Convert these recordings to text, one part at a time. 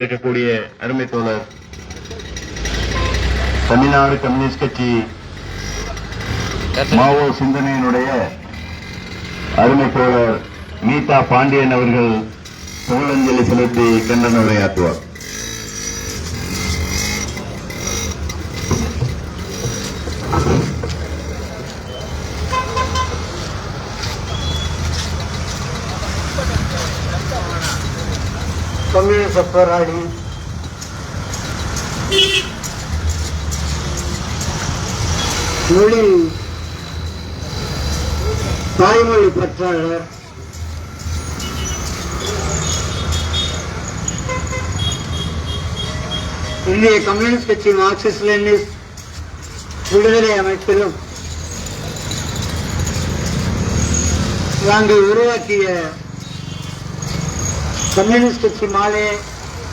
இருக்கக்கூடிய அருமை தோழர் தமிழ்நாடு கம்யூனிஸ்ட் கட்சி மாவோ சிந்தனையினுடைய அருமை தோழர் மீதா பாண்டியன் அவர்கள் புகழஞ்சலி செலுத்தி கண்டன உரையாற்றுவார். கம்யூனிஸ்ட போராடி மொழி தாய்மொழி பற்றாளர் இந்திய கம்யூனிஸ்ட் கட்சி மார்க்சிஸ்ட் லெனினிஸ்ட் விடுதலை அமைப்பிலும் நாங்கள் உருவாக்கிய கம்யூனிஸ்ட் கட்சி மாலே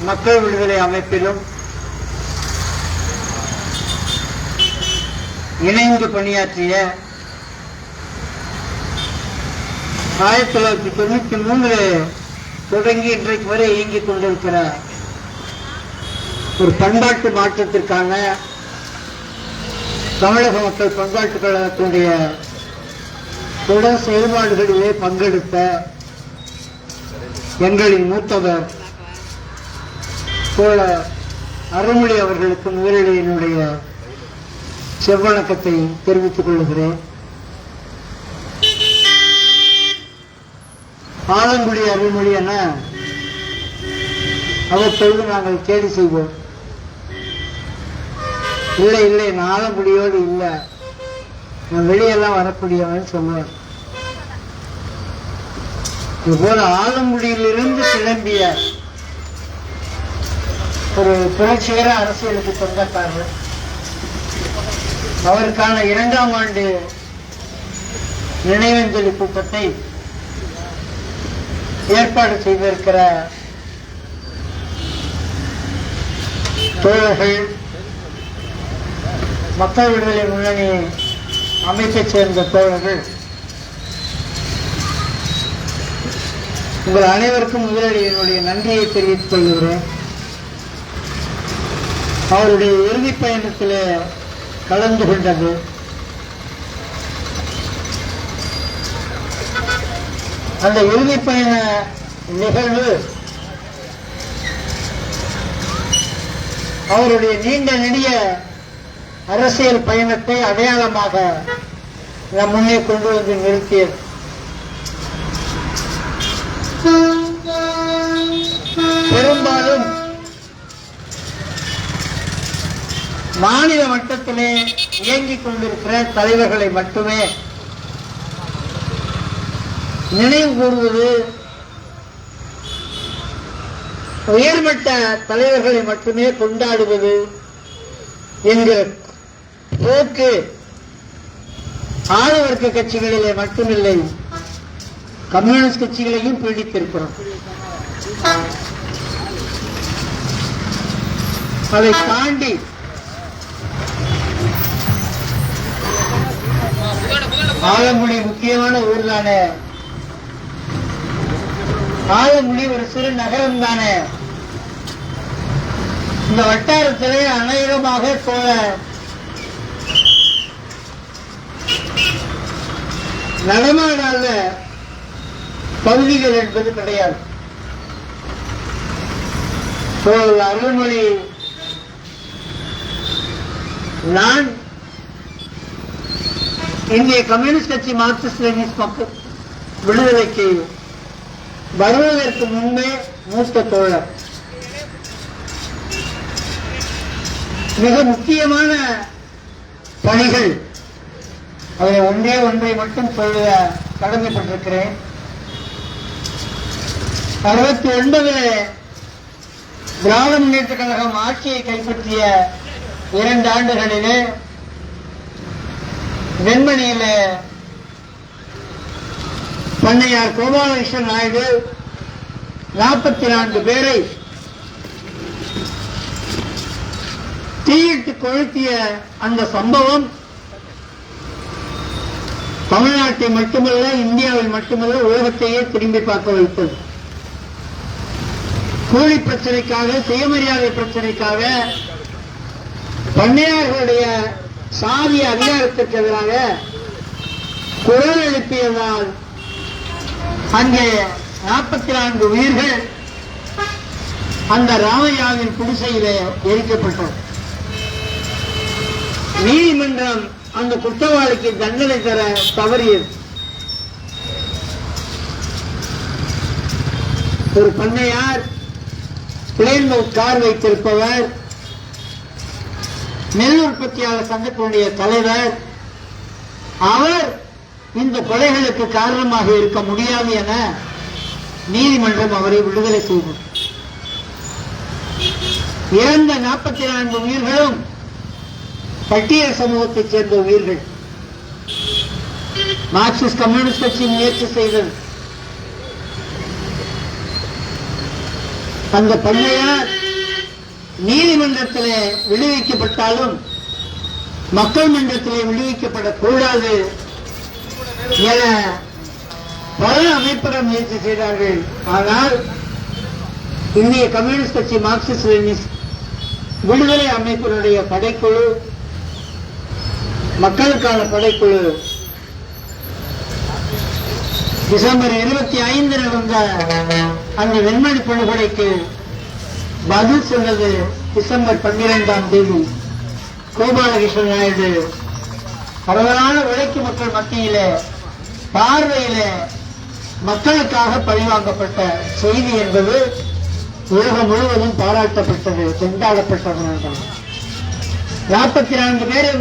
மக்கள் விடுதலை அமைப்பிலும் இணைந்து பணியாற்றிய 1993 தொடங்கி இன்றைக்கு வரை இயங்கிக் கொண்டிருக்கிற ஒரு பண்பாட்டு மாற்றத்திற்கான தமிழக மக்கள் பண்பாட்டு கழகத்தினுடைய தொடர் செயல்பாடுகளிலே பங்கெடுத்த எங்களின் மூத்தவர் தோழர் அருள்மொழி அவர்களுக்கு முதலில் என்னுடைய செவ்வணக்கத்தை தெரிவித்துக் கொள்கிறேன். ஆலங்குடி அருள்மொழி என அவ்வப்பொழுது நாங்கள் கேலி செய்வோம். இல்லை இல்லை, நான் ஆலங்குடியோடு இல்லை, நான் வெளியெல்லாம் வரக்கூடியவன் சொல்லுவேன். இதுபோல ஆலங்குடியிலிருந்து கிளம்பிய ஒரு புரட்சிகர அரசியலுக்கு சொந்தக்காரர், அவருக்கான 2ஆம் ஆண்டு நினைவஞ்சலி கூட்டத்தை ஏற்பாடு செய்திருக்கிற தோழர்கள், மக்கள் விடுதலை முன்னணி அமைப்பைச் சேர்ந்த தோழர்கள், உங்கள் அனைவருக்கும் முதலில் என்னுடைய நன்றியை தெரிவித்துக் கொள்கிறேன். அவருடைய இறுதிப் பயணத்தில் கலந்து கொண்டது அந்த இறுதிப் பயண நிகழ்வு அவருடைய நீண்ட நெடிய அரசியல் பயணத்தை அடையாளமாக நம் முன்னே கொண்டு வந்து நிறுத்தியது. பெரும்பாலும் மாநில மட்டத்திலே இயங்கிக் கொண்டிருக்கிற தலைவர்களை மட்டுமே நினைவு கூறுவது, உயர்மட்ட தலைவர்களை மட்டுமே கொண்டாடுவது என்கிற போக்கு ஆதவர்க்க கட்சிகளிலே மட்டுமில்லை, கம்யூனிஸ்ட் கட்சிகளையும் பீடித்திருக்கிறோம். அதை தாண்டி ஆலங்குடி முக்கியமான ஊர் தானே, ஆலங்குடி ஒரு சிறு நகரம் தானே, இந்த வட்டாரத்திலே அநேகமாக போல நடமாடாத பகுதிகள் என்பது கிடையாது. அருள்மொழி நான் இந்திய கம்யூனிஸ்ட் கட்சி மார்க்சிஸ்ட் லெனினிஸ்ட் மக்கள் விடுதலைக்கு வருவதற்கு முன்பே மூத்த தோழர். மிக முக்கியமான பணிகள், அதை ஒன்றை மட்டும் சொல்ல கடமைப்பட்டிருக்கிறேன். 69 திராவிட முன்னேற்ற கழகம் ஆட்சியை கைப்பற்றிய 2 ஆண்டுகளிலே வெண்மணியில பண்ணையார் கோபாலகிருஷ்ணன் நாயுடு 44 பேரை தீயிட்டு கொளுத்திய அந்த சம்பவம் தமிழ்நாட்டை மட்டுமல்ல, இந்தியாவில் மட்டுமல்ல, உலகத்தையே திரும்பி பார்க்க வைத்தது. கூலி பிரச்சனைக்காக, சுயமரியாதை பிரச்சனைக்காக, பண்ணையார்களுடைய சாதிய அதிகாரத்திற்கு எதிராக குரல் எழுப்பியதால் அங்கே 44 உயிர்கள் அந்த ராமையாவின் குடிசையிலே எரிக்கப்பட்டது. நீதிமன்றம் அந்த குற்றவாளிக்கு தண்டனை தர தவறியது. ஒரு பண்ணையார், பிளேன்மவுத் கார் வைத்திருப்பவர், நெல் உற்பத்தியாளர் சங்கத்தினுடைய தலைவர், அவர் இந்த கொலைகளுக்கு காரணமாக இருக்க முடியாது என நீதிமன்றம் அவரை விடுதலை செய்தது. இறந்த 44 உயிர்களும் பட்டியல் சமூகத்தைச் சேர்ந்த உயிர்கள். மார்க்சிஸ்ட் கம்யூனிஸ்ட் கட்சி முயற்சி செய்தது. அந்த பண்ணையார் நீதிமன்றத்திலே விடுவிக்கப்பட்டாலும் மக்கள் மன்றத்திலே விடுவிக்கப்படக்கூடாது என பல அமைப்புகள் முயற்சி செய்தார்கள். ஆனால் இந்திய கம்யூனிஸ்ட் கட்சி, மார்க்சிஸ்ட் லெனினிஸ்ட் விடுதலை அமைப்பினுடைய படைக்குழு, மக்களுக்கான படைக்குழு டிசம்பர் 25 நடந்த அந்த வெண்மணி படுகொலைக்கு பதில் சொன்னது டிசம்பர் 12ஆம் தேதி. கோபாலகிருஷ்ண நாயுடு பரவலான உழைக்கும் மக்கள் மத்தியில பார்வையில மக்களுக்காக பழிவாங்கப்பட்ட செய்தி என்பது உலகம் முழுவதும் பாராட்டப்பட்டது, கொண்டாடப்பட்டது. 44 பேரை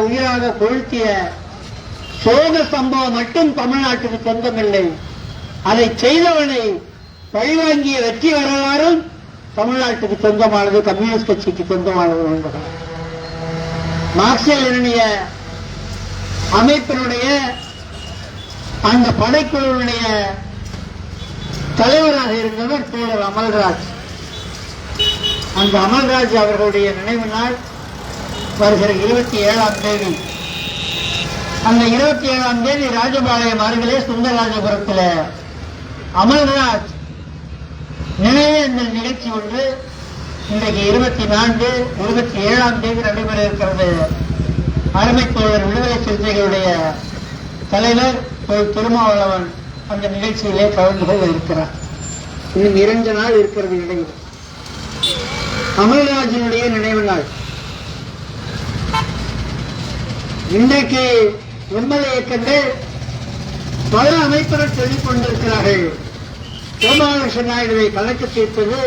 உயிராக கொளுத்திய சோக சம்பவம் மட்டும் தமிழ்நாட்டுக்கு சொந்தமில்லை. அதை செய்தவனை பழிவாங்கிய வெற்றி வரலாறும் தமிழ்நாட்டுக்கு சொந்தமானது, கம்யூனிஸ்ட் கட்சிக்கு சொந்தமானது என்பது. மார்க்சிய லெனினிய அமைப்பினுடைய அந்த படைக்குழுவுடைய தலைவராக இருந்தவர் தோழர் அமல்ராஜ். அந்த அமல்ராஜ் அவர்களுடைய நினைவு நாள் வருகிற 27ஆம் தேதி. அந்த 27ஆம் தேதி ராஜபாளையம் அருகிலே சுந்தரராஜபுரத்தில் அமல்ராஜ் நினைவேந்தல் நிகழ்ச்சி ஒன்று இன்றைக்கு 24, 27ஆம் தேதி நடைபெற இருக்கிறது. அருமை தோழர் விடுதலை சிறுத்தைகளுடைய தலைவர் திருமாவளவன் அந்த நிகழ்ச்சியிலே கலந்து கொள்ள இருக்கிறார். இன்னும் 2 நாள் இருக்கிறது இடையில். அமல்ராஜினுடைய நினைவு நாள். இன்றைக்கு எம்எல்ஏ இயக்கங்கள் பல அமைப்புகள் சொல்லிக் கொண்டிருக்கிறார்கள். கோபாலகிருஷ்ண நாயுடுவை கலக்க தீர்ப்பது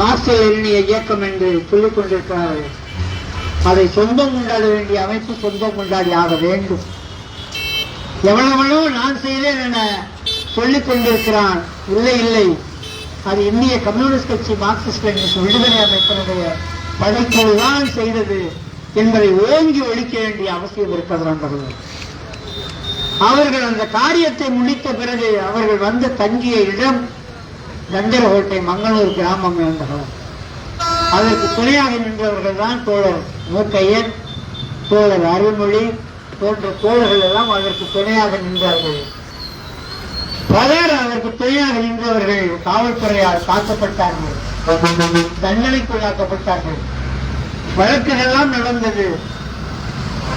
மார்க்சிய லெனினிய இயக்கம் என்று சொல்லிக் கொண்டிருக்கிறார்கள். அதை சொந்தம் கொண்டாட வேண்டிய அமைப்பு சொந்தம் கொண்டாடி ஆக வேண்டும். எவ்வளவோ நான் செய்தேன் என சொல்லிக் கொண்டிருக்கிறான். இல்லை, அது இந்திய கம்யூனிஸ்ட் கட்சி, மார்க்சிஸ்ட் லெனினிஸ்ட் விடுதலை அமைப்பினுடைய படைக்குழுதான் செய்தது என்பதை ஓங்கி ஒழிக்க வேண்டிய அவசியம் இருக்கிறது. அவர்கள் அந்த காரியத்தை முடித்த பிறகு அவர்கள் வந்து தங்கிய இடம் கண்டரகோட்டை மங்களூர் கிராமம் என்பது. அதற்கு துணையாக நின்றவர்கள் தான் தோழர் மூக்கையன், தோழர் அருள்மொழி போன்ற தோழர்கள் எல்லாம் அதற்கு துணையாக நின்றார்கள். பலர் அதற்கு துணையாக நின்றவர்கள் காவல்துறையால் தாக்கப்பட்டார்கள், தண்டனைக்குள்ளாக்கப்பட்டார்கள். வழக்குகள்லாம் நடந்தது.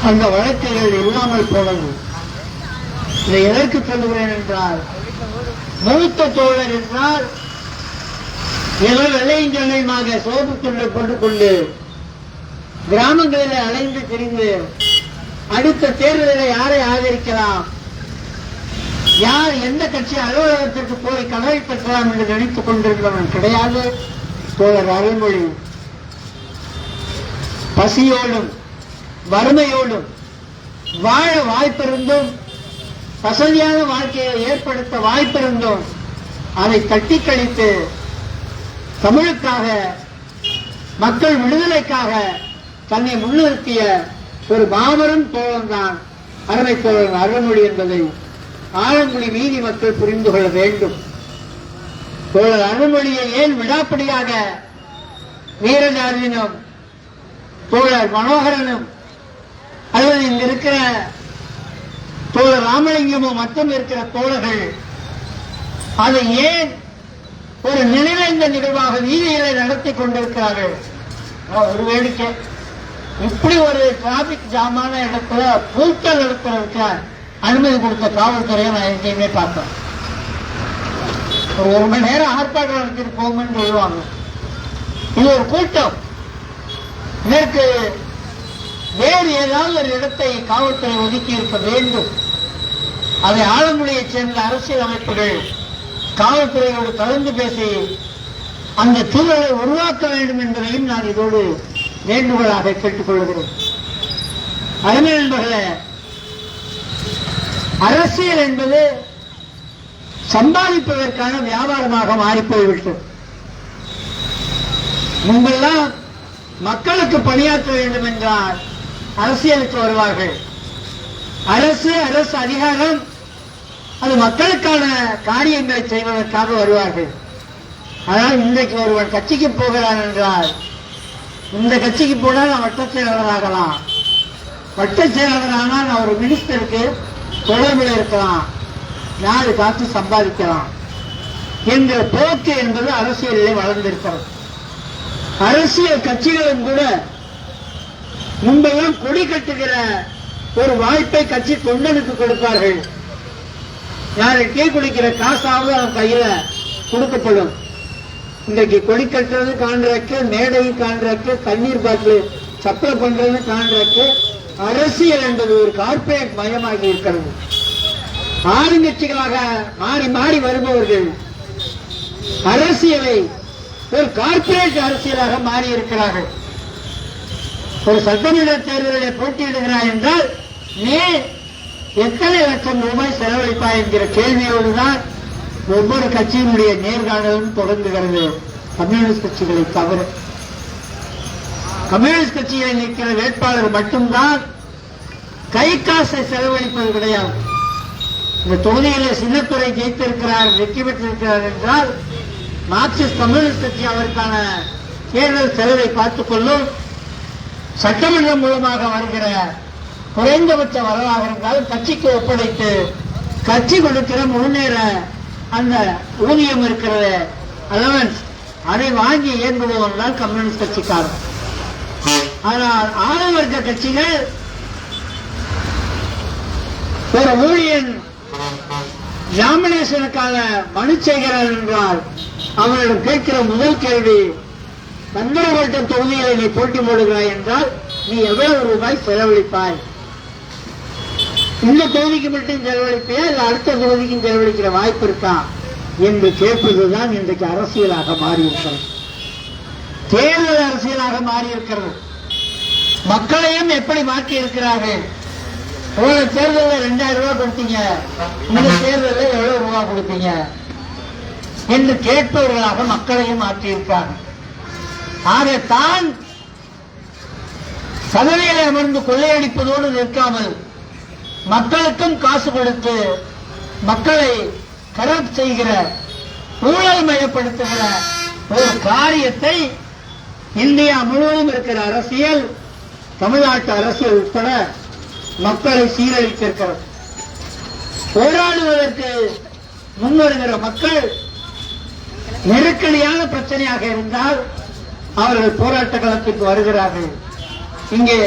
அந்த வழக்குகள் இல்லாமல் போனது. இதை எதற்கு சொல்லுகிறேன் என்றால், மூத்த தோழர் என்றால் ஏதோ வெள்ளையும் ஜல்லையுமாக சோப்பு துண்டை கொண்டு கிராமங்களில் அலைந்து திரிந்து அடுத்த தேர்தலில் யாரை ஆதரிக்கலாம், யார் எந்த கட்சி அலுவலகத்திற்கு போய் கதவை பெற்றலாம் என்று நினைத்துக் கொண்டிருந்தவன் கிடையாது தோழர் அருள்மொழி. பசியோடும் வறுமையோடும் வாழ வாய்ப்பிருந்தும், வசதியான வாழ்க்கையை ஏற்படுத்த வாய்ப்பிருந்தும் அதை தட்டி கழித்து தமிழுக்காக, மக்கள் விடுதலைக்காக தன்னை முன்னிறுத்திய ஒரு மாபெரும் தோழன் தான் அருமை தோழன் அருள்மொழி என்பதை ஆலங்குடி வீதி மக்கள் புரிந்து கொள்ள வேண்டும். தோழர் அருள்மொழியை ஏன் விடாப்படியாக வீரஜாதியினும் தோழர் மனோகரனும் அல்லது இங்க இருக்கிற தோழர் ராமலிங்கமும் மட்டும் இருக்கிற தோழர்கள் அதை ஏன் ஒரு நினைவேந்த நிகழ்வாக வீதிகளை நடத்தி கொண்டிருக்கிறார்கள். ஒரு வேடிக்கை, இப்படி ஒரு டிராபிக் ஜாமான இடத்துல கூட்டம் நடத்துறதுக்கு அனுமதி கொடுத்த காவல்துறையை நான் எங்கேயுமே பார்த்தேன். ஒரு மணி நேரம் ஆர்ப்பாட்டம் நடத்திட்டு போங்கன்னு சொல்லுவாங்க. இது ஒரு கூட்டம். இதற்கு வேறு ஏதாவது ஒரு இடத்தை காவல்துறை ஒதுக்கி இருக்க வேண்டும். அதை ஆலங்குடியைச் சேர்ந்த அரசியல் அமைப்புகள் காவல்துறையோடு கலந்து பேசி அந்த சூழலை உருவாக்க வேண்டும் என்பதையும் நான் இதோடு வேண்டுகோளாக கேட்டுக் கொள்கிறேன். அருமை நண்பர்களே, அரசியல் என்பது சம்பாதிப்பதற்கான வியாபாரமாக மாறிப்போய்விட்டது. முன்பெல்லாம் மக்களுக்கு பணியாற்ற வேண்டும் என்றால் அரசியலுக்கு வருவார்கள். அரசு அதிகாரம் அது மக்களுக்கான காரியங்களை செய்வதற்காக வருவார்கள். ஆனால் இன்றைக்கு ஒருவன் கட்சிக்கு போகிறான் என்றால், இந்த கட்சிக்கு போனால் நான் வட்டச் செயலாளராகலாம், வட்டச் செயலாளரானால் நான் ஒரு மினிஸ்டருக்கு தொடர்பில் இருக்கலாம், நாடு காத்து சம்பாதிக்கலாம் என்ற போக்கு என்பது அரசியலிலே வளர்ந்திருக்கிறது. அரசியல் கட்சிகளும் கூட முன்பெல்லாம் கொடி கட்டுகிற ஒரு வாய்ப்பை கட்சி தொண்டனுக்கு கொடுப்பார்கள். யாரை டீ குடிக்கிற காசாவது அவன் கையில கொடுக்கப்படும். இன்றைக்கு கொடி கட்டுறது காண்றக்கு, மேடையும் காண்றக்கு, தண்ணீர் பாட்டில் சப்ளை பண்றது காண்றக்கு, அரசியல் என்பது ஒரு கார்ப்பரேட் மயமாகி இருக்கிறது. ஆளுங்கட்சிகளாக மாறி மாறி வருபவர்கள் அரசியலை ஒரு கார்ப்பரேட் அரசியலாக மாறி இருக்கிறார்கள். ஒரு சட்டமன்ற தேர்தலில் போட்டியிடுகிறார் என்றால் நீ எத்தனை லட்சம் ரூபாய் செலவழிப்பாய் என்கிற கேள்வியோடுதான் ஒவ்வொரு கட்சியினுடைய நேர்காணலும் தொடங்குகிறது. கம்யூனிஸ்ட் கட்சிகளை தவிர கம்யூனிஸ்ட் கட்சியை நிற்கிற வேட்பாளர் மட்டும்தான் கை காசை செலவழிப்பது கிடையாது. இந்த தொகுதியில் சின்னத்துறை ஜெயித்திருக்கிறார், வெற்றி பெற்றிருக்கிறார் என்றால் மார்க்சிஸ்ட் கம்யூனிஸ்ட் கட்சி அவருக்கான தேர்தல் செலவை பார்த்துக் கொள்ளும். சட்டமன்றம் மூலமாக வருகிற குறைந்தபட்ச வரலாக இருந்தால் கட்சிக்கு ஒப்படைத்து கட்சி கொடுக்கிற முன்னேற அந்த ஊதியம் இருக்கிற அலவன்ஸ் அதை வாங்கி இயங்குபவன் தான் கம்யூனிஸ்ட் கட்சிக்காரர். ஆனால் ஆளுவர்க்க கட்சிகள் ஒரு ஊழியன் நாமினேஷனுக்கான மனு செய்கிறார் என்றால் அவரிடம் கேட்கிற முதல் கேள்வி, பந்தரவட்டம் தொகுதியில் நீ போட்டி போடுகிறாய் என்றால் நீ எவ்வளவு ரூபாய் செலவழிப்பாய்? இந்த தொகுதிக்கு மட்டும் செலவழிப்பையா இல்ல அடுத்த தொகுதிக்கும் செலவழிக்கிற வாய்ப்பு இருக்கா என்று கேட்பதுதான் இன்றைக்கு அரசியலாக மாறியிருக்கிறது. தேர்தல் அரசியலாக மாறியிருக்கிறது. மக்களையும் எப்படி மாற்றி இருக்கிறார்கள்? போன தேர்தலில் 2000 ரூபாய் கொடுத்தீங்க, இந்த தேர்தலில் எவ்வளவு ரூபாய் கொடுத்தீங்க என்று கேட்பவர்களாக மக்களையும் மாற்றியிருக்கிறார்கள். ஆகத்தான் சதவிகளை அமர்ந்து கொள்ளையடிப்பதோடு நிற்காமல் மக்களுக்கும் காசு கொடுத்து மக்களை கரப்ட் செய்கிற, ஊழல் மயப்படுத்துகிற ஒரு காரியத்தை இந்தியா முழுவதும் இருக்கிற அரசியல், தமிழ்நாட்டு அரசியல் உட்பட மக்களை சீரழித்திருக்கிறது. போராடுவதற்கு முன்வருகிற மக்கள் நெருக்கடியான பிரச்சனையாக இருந்தால் அவர்கள் போராட்ட களத்திற்கு வருகிறார்கள். இங்கே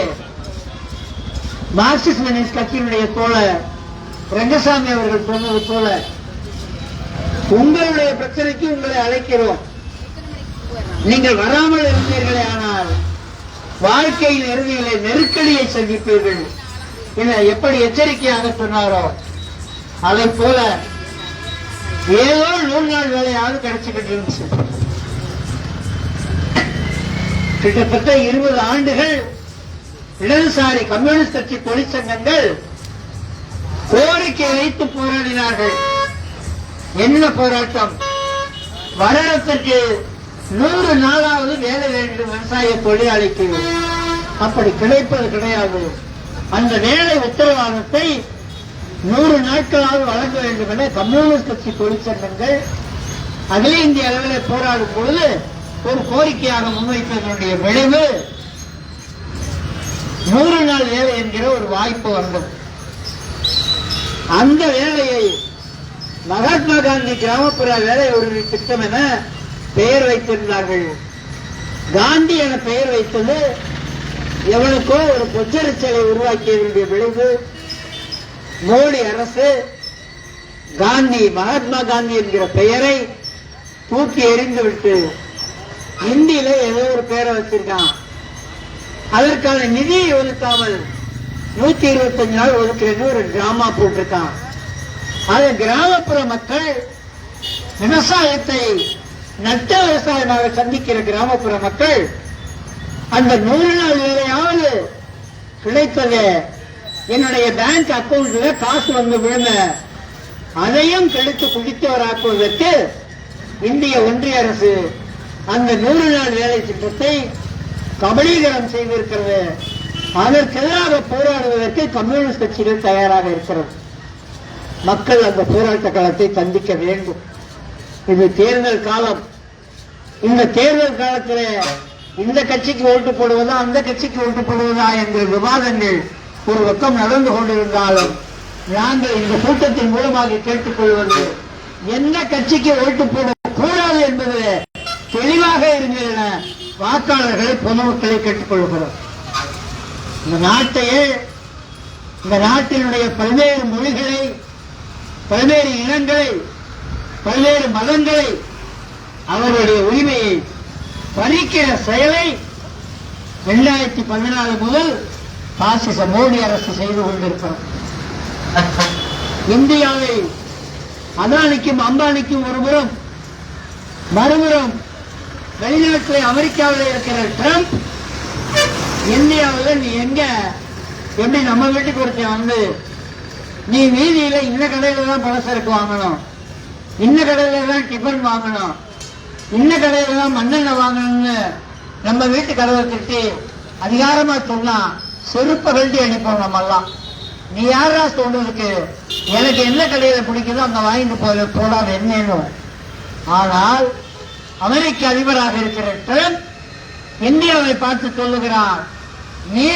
மார்க்சிஸ்ட் கம்யூனிஸ்ட் கட்சியினுடைய தோழர் ரங்கசாமி அவர்கள் சொன்னது போல, உங்களுடைய பிரச்சனைக்கு உங்களை அழைக்கிறோம், நீங்கள் வராமல் இருந்தீர்களே ஆனால் வாழ்க்கையில் இறுதியிலே நெருக்கடியை சந்திப்பீர்கள் என எப்படி எச்சரிக்கையாக சொன்னாரோ அதை போல ஏதோ 100 நாள் வேலையாவது கிடைச்சுக்கிட்டு இருந்துச்சு. கிட்டத்தட்ட 20 ஆண்டுகள் இடதுசாரி கம்யூனிஸ்ட் கட்சி தொழிற்சங்கங்கள் கோரிக்கை வைத்து போராடினார்கள். என்ன போராட்டம்? வருடத்திற்கு 100 நாளாவது வேலை வேண்டும் விவசாய தொழிலாளிக்கு. அப்படி கிடைப்பது கிடையாது. அந்த வேலை உத்தரவாதத்தை 100 நாட்களாவது வழங்க வேண்டும் என கம்யூனிஸ்ட் கட்சி தொழிற்சங்கங்கள் அகில இந்திய அளவில் போராடும் பொழுது ஒரு கோரிக்கையாக முன்வைத்ததனுடைய விளைவு 100 நாள் வேலை என்கிற ஒரு வாய்ப்பு வந்தது. அந்த வேலையை மகாத்மா காந்தி கிராமப்புற வேலை உறுதி திட்டம் என பெயர் வைத்திருந்தார்கள். காந்தி என பெயர் வைத்தது எவனுக்கோ ஒரு பொச்சரிச்சலை உருவாக்கியதனுடைய விளைவு. மோடி அரசு காந்தி மகாத்மா காந்தி என்கிற பெயரை தூக்கி எறிந்துவிட்டு இந்தியில ஏதோ ஒரு பெயரை வச்சிருக்கான். அதற்கான நிதியை ஒதுக்காமல் 125 நாள் ஒதுக்குறது ஒரு டிராமா போட்டிருக்கான். அது கிராமப்புற மக்கள் விவசாயத்தை நட்ட விவசாயமாக சந்திக்கிற கிராமப்புற மக்கள் அந்த 100 நாள் வேலையாவது கிடைத்தது என்னுடைய பேங்க் அக்கவுண்ட்ல காசு வந்து விழுந்த அதையும் கெடுத்து குடித்தவராக்குவதற்கு இந்திய ஒன்றிய அரசு அந்த 100 நாள் வேலை திட்டத்தை கபலீகரம் செய்திருக்கிறது. அதற்கு எதிராக போராடுவதற்கு கம்யூனிஸ்ட் கட்சிகள் தயாராக இருக்கிறது. மக்கள் அந்த போராட்ட காலத்தை சந்திக்க வேண்டும். இது தேர்தல் காலம். இந்த தேர்தல் காலத்தில் இந்த கட்சிக்கு ஓட்டு போடுவதா அந்த கட்சிக்கு ஓட்டு போடுவதா என்ற விவாதங்கள் ஒரு பக்கம் நடந்து கொண்டிருந்தாலும் நாங்கள் இந்த கூட்டத்தின் மூலமாக கேட்டுக்கொள்வது எந்த கட்சிக்கு ஓட்டு போடக்கூடாது என்பது தெளிவாக இருங்கள் என வாக்காளர்களை பொதுமக்களை கேட்டுக்கொள்கிறோம். இந்த நாட்டையே இந்த நாட்டினுடைய பல்வேறு மொழிகளை பல்வேறு இனங்களை பல்வேறு மதங்களை அவருடைய உரிமையை பறிக்கிற செயலை 2014 முதல் பாசிச மோடி அரசு செய்து கொண்டிருக்கிறோம். இந்தியாவை அதானிக்கும் அம்பானிக்கும் ஒருபுறம், மறுபுறம் வெளிநாட்டில் அமெரிக்காவில் இருக்கிற ட்ரம்ப் இந்தியாவில் நீ எங்க எப்படி நம்ம வீட்டுக்கு ஒருத்தன் வந்து நீ வீதியில இந்த கடையில தான் பலசரக்கு வாங்கணும், இந்த கடையில தான் டிஃபன் வாங்கணும், இந்த கடையில தான் மண்ணெண்ணெய் வாங்கணும்னு நம்ம வீட்டு கதவை திட்டி அதிகாரமா சொன்னா செருப்ப கழட்டி அடிப்போம். நம்ம எல்லாம் நீ யாரா சொல்றதுக்கு, எனக்கு என்ன கடையில பிடிக்குதோ அங்க வாங்கிட்டு போடாது என்னன்னு. ஆனால் அமெரிக்க அதிபராக இருக்கிற ட்ரம்ப் இந்தியாவை பார்த்து சொல்லுகிறார், நீ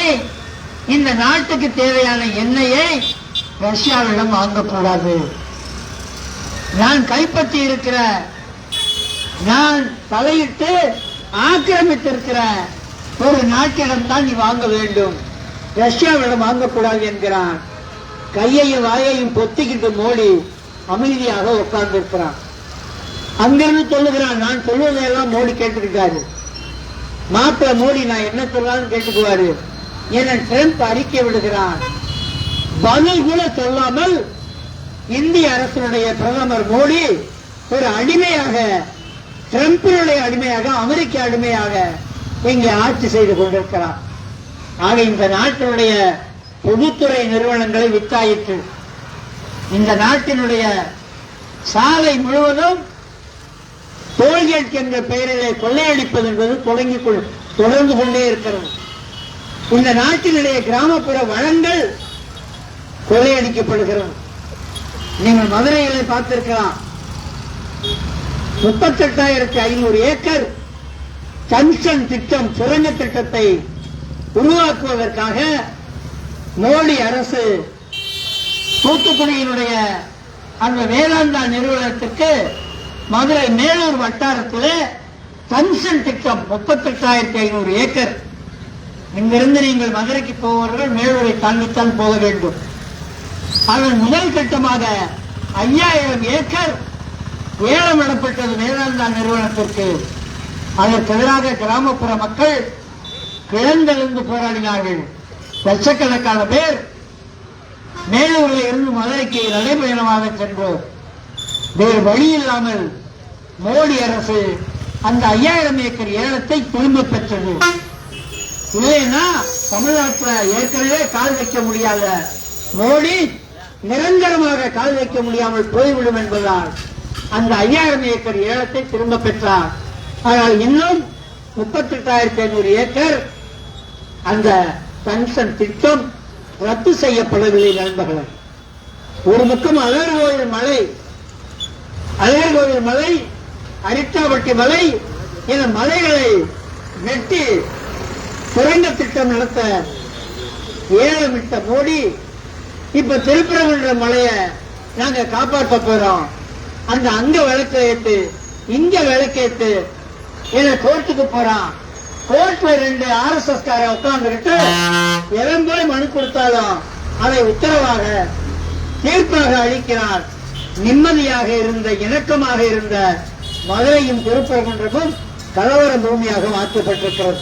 இந்த நாட்டுக்கு தேவையான எண்ணெயை ரஷ்யாவிடம் வாங்கக்கூடாது. நான் கைப்பற்றி இருக்கிற, நான் தலையிட்டு ஆக்கிரமித்திருக்கிற ஒரு நாட்டிடம் தான் நீ வாங்க வேண்டும், ரஷ்யாவிடம் வாங்கக்கூடாது என்கிறான். கையையும் வாயையும் பொத்திக்கிட்டு மோடி அமைதியாக உட்கார்ந்திருக்கிறான். அங்கிருந்து சொல்லுகிறான், நான் சொல்வதையெல்லாம் மோடி கேட்டுக்கிட்டாரு. மாப்பிள்ள மோடி நான் என்ன சொல்லாலும் கேட்டுக்குவாரு என ட்ரம்ப் அறிக்கை விடுகிறான். பதில் கூட சொல்லாமல் இந்திய அரசினுடைய பிரதமர் மோடி ஒரு அடிமையாக, ட்ரம்பினுடைய அடிமையாக, அமெரிக்க அடிமையாக இங்கே ஆட்சி செய்து கொண்டிருக்கிறார். ஆக இந்த நாட்டினுடைய பொதுத்துறை நிறுவனங்களை வித்தாயிற்று. இந்த நாட்டினுடைய சாலை முழுவதும் டோல்கேட் என்ற பெயரிலே கொள்ளையடிப்பது என்பது தொடர்ந்து கொண்டே இருக்கிறது. இந்த நாட்டினுடைய கிராமப்புற வளங்கள் கொள்ளையடிக்கப்படுகிறது. நீங்கள் மதுரைகளை பார்த்திருக்கலாம். 38,500 ஏக்கர் ஜங்ஷன் திட்டம், சுரங்க திட்டத்தை உருவாக்குவதற்காக மோடி அரசு தூத்துக்குடியினுடைய அந்த வேதாந்தா நிறுவனத்திற்கு மதுரை மேலூர் வட்டாரத்தில் ஜங்ஷன் திட்டம் 38,500 ஏக்கர். இங்கிருந்து நீங்கள் மதுரைக்கு போவர்கள் மேலூரை தாண்டித்தான் போக வேண்டும். அதன் முதல் கட்டமாக 5000 ஏக்கர் ஏலம் விடப்பட்டது வேதாந்தா நிறுவனத்திற்கு. அதற்கு எதிராக கிராமப்புற மக்கள் கிளர்ந்தெழுந்து போராடினார்கள். லட்சக்கணக்கான பேர் மேலூரில் இருந்து மதுரைக்கு நடைபயணமாக சென்று வேறு வழி இல்லாமல் மோடி அரசு அந்த 5000 ஏக்கர் ஏலத்தை திரும்ப பெற்றது. இல்லைன்னா தமிழ்நாட்டில் ஏற்கனவே கால் வைக்க முடியாத மோடி நிரந்தரமாக கால் வைக்க முடியாமல் போய்விடும் என்பதால் அந்த 5000 ஏக்கர் ஏலத்தை திரும்ப பெற்றார். ஆனால் இன்னும் 38,500 ஏக்கர் அந்த ஜங்ஷன் திட்டம் ரத்து செய்யப்படவில்லை. நண்பர்களே, ஒரு பக்கம் அழகர்கோவில் மலை, அரிட்டாபட்டி மலை என மலைகளை வெட்டி சுரங்க திட்டம் நடத்த ஏலமிட்ட மோடி இப்ப திருப்பரங்குன்ற மலையை நாங்க காப்பாற்ற போறோம், அங்க விளக்கு ஏத்து, இங்க விளக்கேத்து என கோர்ட்டுக்கு போறான். கோர்ட்ல 2 RSS கார உட்கார்ந்துகிட்டு எவன் போய் மனு கொடுத்தாலும் அதை உத்தரவாக தீர்ப்பாக அளிக்கிறார். நிம்மதியாக இருந்த, இணக்கமாக இருந்த மதுரையும் திருப்பரங்குன்றமும் கலவர பூமியாக மாற்றப்பட்டிருக்கிறது.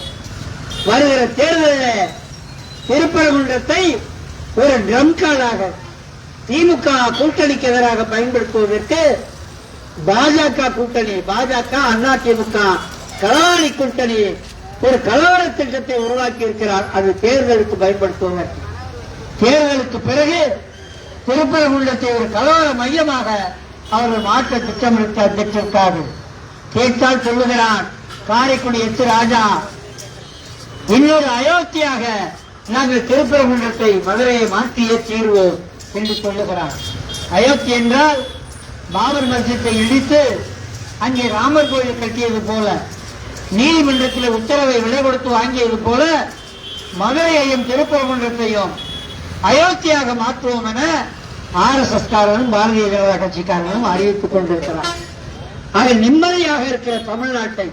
வருகிற தேர்தலில் திருப்பரங்குன்றத்தை ஒரு ட்ரம் கார்டாக திமுக கூட்டணிக்கு எதிராக பயன்படுத்துவதற்கு பாஜக கூட்டணி, பாஜக அதிமுக கலவாணி கூட்டணி ஒரு கலவர திட்டத்தை உருவாக்கி இருக்கிறார். அது தேர்தலுக்கு பயன்படுத்துவதற்கு. தேர்தலுக்கு பிறகு திருப்பரங்குன்றத்தை ஒரு கலவர மையமாக அவர்கள் மாற்ற திட்டமிட்டிருக்கிறார்கள். கேட்டால் சொல்லுகிறான் காரைக்குடி எச் ராஜா, இன்னொரு அயோத்தியாக நாங்கள் திருப்பரங்குன்றத்தை, மதுரையை மாற்றியே தீர்வோம் என்று சொல்லுகிறார். அயோத்தி என்றால் பாபர் மஸ்ஜித்தை இடித்து அங்கே ராமர் கோயில் கட்டியது போல, நீதிமன்றத்தில் உத்தரவை விலை கொடுத்து வாங்கியது போல மதுரையையும் திருப்பரங்குன்றத்தையும் அயோத்தியாக மாற்றுவோம் என RSS காரர்களும் பாரதிய ஜனதா கட்சிக்காரர்களும் அறிவித்துக் கொண்டிருக்கிறார். ஆக நிம்மதியாக இருக்கிற தமிழ்நாட்டை,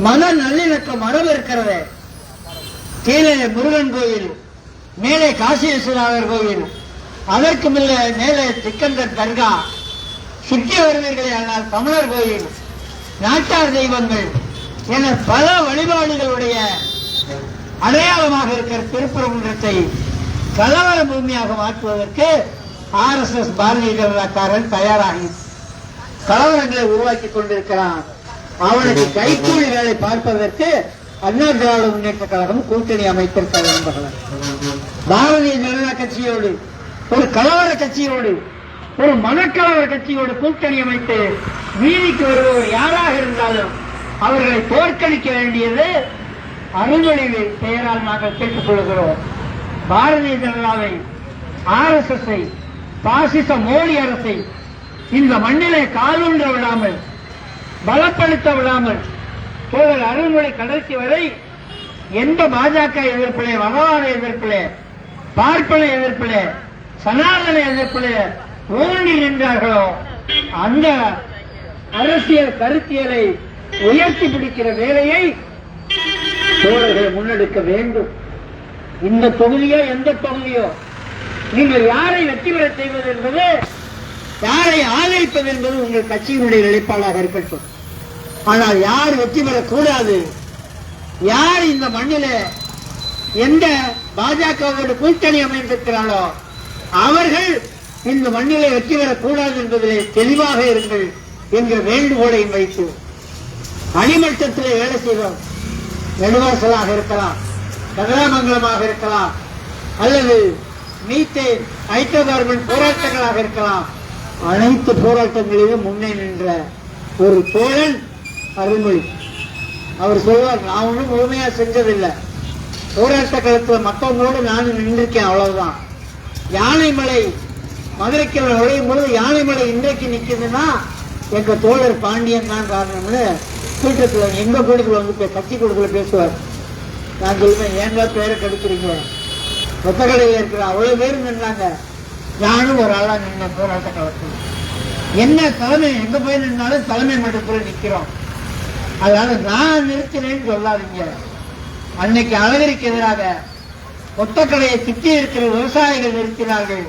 மன நல்லிணக்க மரபு இருக்கிறது. கீழே முருகன் கோயில், மேலே காசி விஸ்வநாதர் கோயில், அதற்கு மேலே சிக்கந்தர் தர்கா, சுற்றி வருவீர்களே ஆனால் தமிழர் கோயில், நாட்டார் தெய்வங்கள் என பல வழிபாடுகளுடைய அடையாளமாக இருக்கிற திருப்பரங்குன்றத்தை கலவர பூமியாக மாற்றுவதற்கு RSS பாரதிய ஜனதாக்காரன் தயாராகி கலவரங்களை உருவாக்கி கொண்டிருக்கிறான். அவனுக்கு கைக்கூலி வேலை பார்ப்பதற்கு அண்ணா திராவிட முன்னேற்ற கழகம் கூட்டணி அமைத்திருக்கிறது என்பது. பாரதிய ஜனதா கட்சியோடு, ஒரு கலவர கட்சியோடு, ஒரு மனக்கலவர கட்சியோடு கூட்டணி அமைத்து வீதிக்கு வருபவர் யாராக இருந்தாலும் அவர்களை தோற்கடிக்க வேண்டியது அருள்மொழி பெயரால் நாங்கள் கேட்டுக் கொள்கிறோம். பாரதிய ஜனதாவை, RSS-ஐ, பாசிச மோடி அரசை இந்த மண்ணிலே காலூன்ற விடாமல், பலப்படுத்த விடாமல் தோழர் அருள்மொழி கடைசி வரை எந்த பாஜக எதிர்ப்பிலே, மதவாத எதிர்ப்பிலே, பார்ப்பன எதிர்ப்பிலே, சனாதன எதிர்ப்பிலே ஊன்றி நின்றார்களோ அந்த அரசியல் கருத்தியலை உயர்த்தி பிடிக்கிற வேலையை தோழர்கள் முன்னெடுக்க வேண்டும். இந்த தொகுதியோ எந்த தொகுதியோ நீங்கள் யாரை வெற்றி பெற செய்வது என்பது, யாரை ஆதரிப்பது என்பது உங்கள் கட்சியினுடைய நிலைப்பாடாக இருக்கட்டும். ஆனால் யார் வெற்றி பெறக்கூடாது, யார் இந்த மண்ணில எந்த பாஜகவோடு கூட்டணி அமைந்திருக்கிறாரோ அவர்கள் இந்த மண்ணிலே வெற்றி பெறக்கூடாது என்பதிலே தெளிவாக இருங்கள் என்ற வேண்டுகோளையும் வைத்து அடிமட்டத்திலே வேலை செய்வோம். நெடுவாசலாக இருக்கலாம், கதிராமங்கலமாக இருக்கலாம், அல்லது மீத்தேன் ஹைட்ரோகார்பன் போராட்டங்களாக இருக்கலாம். அனைத்து போராட்டங்களிலும் முன்னே நின்ற ஒரு தோழன் அருள்மொழி. அவர் சொல்வார், நான் ஒன்றும் முழுமையா செஞ்சதில்லை, போராட்ட களத்தில் மற்றவங்களோடு நானும் நின்றிருக்கேன், அவ்வளவுதான். யானைமலை மதுரைக்கு நுழையும் பொழுது யானைமலை இன்றைக்கு நிற்குதுன்னா எங்க தோழர் பாண்டியன் தான் காரணம்னு கூட்டத்தில், எங்க கூட்டத்தில் வந்து கட்சி கூட்டத்தில் பேசுவார். நான் சொல்லுவேன், ஏங்க பேரை கெடுக்கிறீங்க, ஒத்தக்கடையில் இருக்கிற அவ்வளவு பேர் நின்றாங்க, நானும் ஒரு ஆளா நின்ன போராட்ட காலத்தில். என்ன தலைமை, எங்க போய் நின்னாலும் தலைமை மட்டத்தில் நிற்கிறோம். அதனால நான் நிறுத்தினேன்னு சொல்லாதீங்க. அன்னைக்கு அழகிரிக்கு எதிராக ஒத்தக்கடையை சுற்றி இருக்கிற விவசாயிகள் நிறுத்தினார்கள்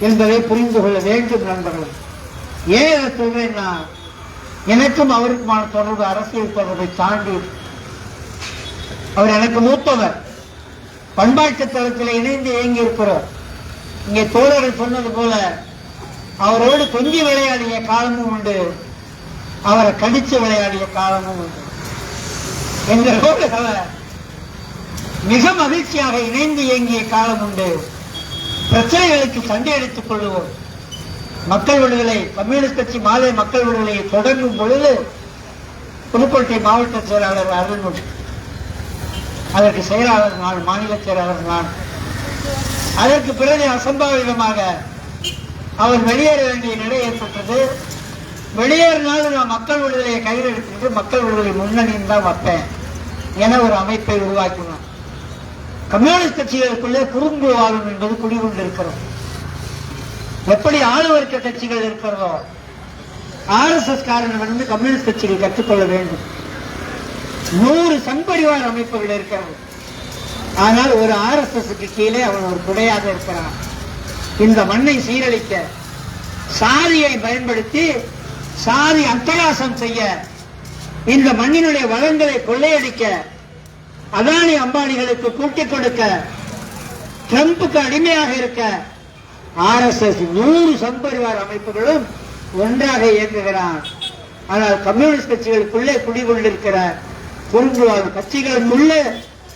என்பதை புரிந்து கொள்ள வேண்டும் நண்பர்கள். ஏன் அதை சொல்றேன்னா, எனக்கும் அவருக்குமான தொடர்பு அரசியல் தொடர்பை தாண்டி, அவர் எனக்கு மூத்தவர், பண்பாட்டு தளத்தில் இணைந்து இயங்கி இருக்கிறோம். இங்கே தோழர்கள் சொன்னது போல அவரோடு கொஞ்சி விளையாடிய காலமும் உண்டு, அவரை கடிச்சு விளையாடிய காலமும் உண்டு. எங்களோடு அவர் மிக மகிழ்ச்சியாக இணைந்து இயங்கிய காலம் உண்டு. பிரச்சனைகளுக்கு சண்டை அடித்துக் கொள்வோம். மக்கள் விடுதலை, கம்யூனிஸ்ட் கட்சி மாலை மக்கள் விடுதலையை தொடங்கும் பொழுது புதுக்கோட்டை மாவட்ட செயலாளர் அருள்மொழி, அதற்கு செயலாளர் நான், மாநில செயலாளர் நான். அதற்கு பிறகு அசம்பாவிதமாக அவர் வெளியேற வேண்டிய நிலை ஏற்பட்டது. வெளியேறினாலும் நான் மக்கள் விடுதலையை கையில் எடுத்துக்கிட்டு மக்கள் விடுதலை முன்னணியும் தான் வைப்பேன் என ஒரு அமைப்பை உருவாக்கினோம். கம்யூனிஸ்ட் கட்சிகளுக்குள்ளே குறும்புவாதம் என்பது குடிகொண்டிருக்கிறோம். எப்படி ஆளுவர்க்க கட்சிகள் இருக்கிறதோ RSS காரனிடமிருந்து கம்யூனிஸ்ட் கட்சிகள் கற்றுக்கொள்ள வேண்டும். 100 சங்பரிவார் அமைப்புகள் இருக்கிறது. ஆனால் ஒரு RSSக்கு கீழே அவன் ஒரு குடையாக இருக்கிறான். இந்த மண்ணை சீரழிக்க, சாதியை பயன்படுத்தி சாதி அட்டகாசம் செய்ய, இந்த மண்ணினுடைய வளங்களை கொள்ளையடிக்க, அதானி அம்பானிகளுக்கு கூட்டிக் கொடுக்க, ட்ரம்புக்கு அடிமையாக இருக்க RSS 100 சங்பரிவார் அமைப்புகளும் ஒன்றாக இயங்குகிறான். ஆனால் கம்யூனிஸ்ட் கட்சிகளுக்குள்ளே குடிகொண்டிருக்கிற குறும்புவாதம், கட்சிகளுக்குள்ளே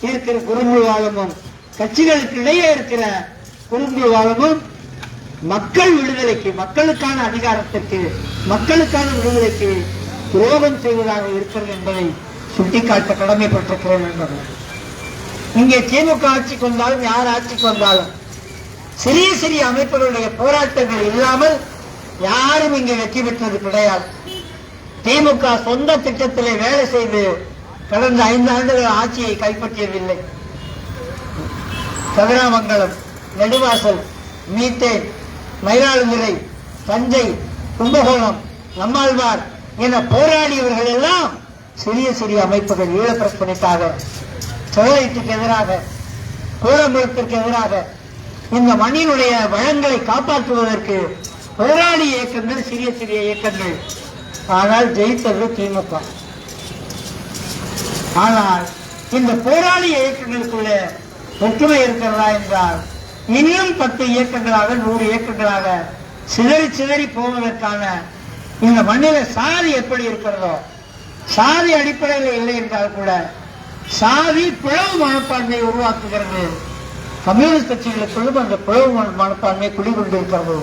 இருக்கிற குறும்புவாதமும், கட்சிகளுக்கு இடையே இருக்கிற குறும்புவாதமும் மக்கள் விடுதலைக்கு, மக்களுக்கான அதிகாரத்திற்கு, மக்களுக்கான விடுதலைக்கு துரோகம் செய்வதாக இருக்கிறது என்பதை சுட்டிக்காட்ட கடமைப்பட்டிருக்கிறேன் என்பது. இங்கே திமுக ஆட்சிக்கு வந்தாலும் யார் ஆட்சிக்கு வந்தாலும் சிறிய சிறிய அமைப்புகளுடைய போராட்டங்கள் இல்லாமல் யாரும் இங்கே வெற்றி பெற்றது கிடையாது. திமுக சொந்த திட்டத்திலே வேலை செய்து கடந்த 5 ஆண்டுகள் ஆட்சியை கைப்பற்றியதில்லை. கதிராமங்கலம், நெடுவாசல், மீத்தேன், மயிலாடுதுறை, தஞ்சை, கும்பகோணம், நம்மாழ்வார் என போராடியவர்கள் எல்லாம் சிறிய சிறிய அமைப்புகள். ஈழப்பிரச்சனைக்காக, ஸ்டெர்லைட்டுக்கு எதிராக, கூரங்குளத்திற்கு எதிராக, இந்த மண்ணினுடைய வளங்களை காப்பாற்றுவதற்கு போராடிய இயக்கங்கள் சிறிய சிறிய இயக்கங்கள். ஆனால் ஜெயித்தது திமுக. ஆனால் இந்த போராளிய இயக்கங்களுக்குள்ள ஒற்றுமை இருக்கிறதா என்றால் இன்னும் 10 இயக்கங்களாக 100 இயக்கங்களாக சிதறி சிதறி போவதற்கான இந்த மண்ணில சாதி எப்படி இருக்கிறதோ, சாதி அடிப்படையில் இல்லை என்றால் கூட சாதி பிளவு மனப்பான்மையை உருவாக்குகிறது. கம்யூனிஸ்ட் கட்சிகளுக்குள்ளும் அந்த பிளவு மனப்பான்மை குடிகொண்டிருக்கிறது.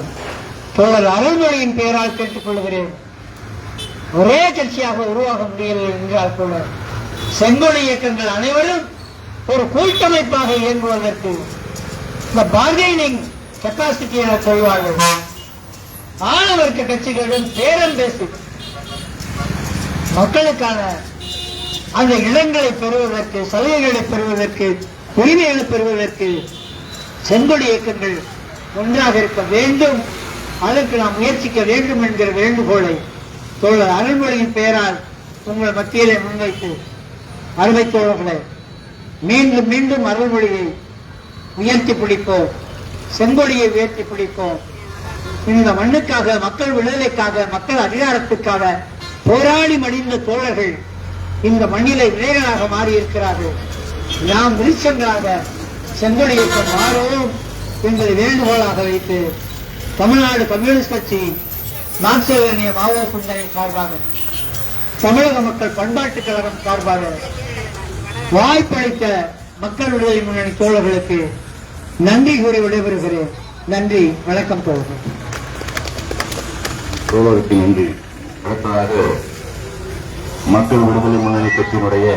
தோழர் அருள்மொழியின் பெயரால் கேட்டுக் கொள்கிறேன், ஒரே கட்சியாக உருவாக முடியவில்லை என்றால் கூட செங்கோல் இயக்கங்கள் அனைவரும் ஒரு கூட்டமைப்பாக இயங்குவதற்கு இந்த பார்கெனிங் கெப்பாசிட்டி என சொல்வார்கள். ஆணவர்க்க கட்சிகளுடன் பேரம் பேசி மக்களுக்கான அந்த இடங்களை பெறுவதற்கு, சலுகைகளை பெறுவதற்கு, உரிமைகளை பெறுவதற்கு செங்கோல் இயக்கங்கள் ஒன்றாக இருக்க வேண்டும். அதற்கு நாம் முயற்சிக்க வேண்டும் என்கிற வேண்டுகோளை தோழர் அருள்மொழியின் பெயரால் உங்கள் மத்தியிலே முன்வைத்து, அருமை தோழர்களே, மீண்டும் மீண்டும் அருள்மொழியை உயர்த்தி பிடிப்போம், செங்கொடியை உயர்த்தி பிடிப்போம். இந்த மண்ணுக்காக, மக்கள் விடுதலைக்காக, மக்கள் அதிகாரத்துக்காக போராடி மடிந்த தோழர்கள் இந்த மண்ணிலே விதைகளாக மாறியிருக்கிறார்கள். நாம் விருட்சங்களாக செங்கொடி இயக்கம் மாறுவோம் என்பதை வேண்டுகோளாக வைத்து தமிழ்நாடு கம்யூனிஸ்ட் கட்சி, மார்க்சிய மாவோ சிந்தனை சார்பாக, தமிழக மக்கள் பண்பாட்டுக் கழகம் சார்பாக வாய்ப்பளித்த மக்கள் விடுதலை முன்னணி தோழர்களுக்கு நன்றி கூறி விடைபெறுகிறேன். நன்றி, வணக்கம் தோழர்கள். தோழருக்கு நன்றி. அடுத்ததாக மக்கள் விடுதலை முன்னணி கட்சியினுடைய